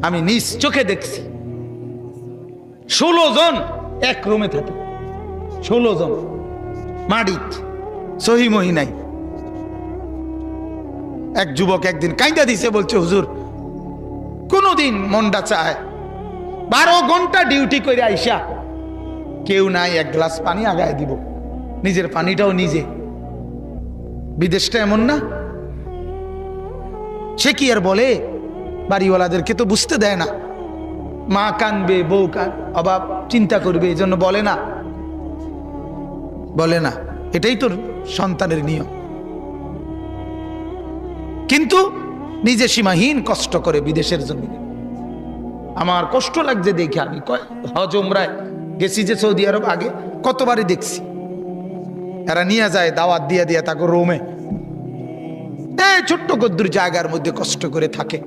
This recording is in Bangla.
আমি নিজ চোখে দেখছি 16 জন এক রুমে থাকে, 16 জন মাড়িত, সহি মহি নাই। এক যুবক একদিন কাইন্দা দিছে, বলছে হুজুর কোনদিন মনটা চায় 12 ঘন্টা ডিউটি করে আইসা কেউ নাই, এক গ্লাস পানি আগায় দিব, নিজের পানিটাও নিজে। বিদেশটা এমন না? সে কি আর বলে, বাড়িওয়ালাদেরকে তো বুঝতে দেয় না, মা কানবে, বউ অভাব চিন্তা করবে, এই জন্য বলে না, বলে না। এটাই তো সন্তানের নিয়ম। কিন্তু নিজে সীমাহীন কষ্ট করে বিদেশের জন্য। আমার কষ্ট লাগছে দেখে, আমি হজ উমরায় গেছি যে সৌদি আরব, আগে কতবারই দেখছি এরা নিয়ে যায় দাওয়াত দিয়ে দিয়ে তাকে রোমে, ছোট্ট গদ্দুর জায়গার মধ্যে কষ্ট করে থাকে।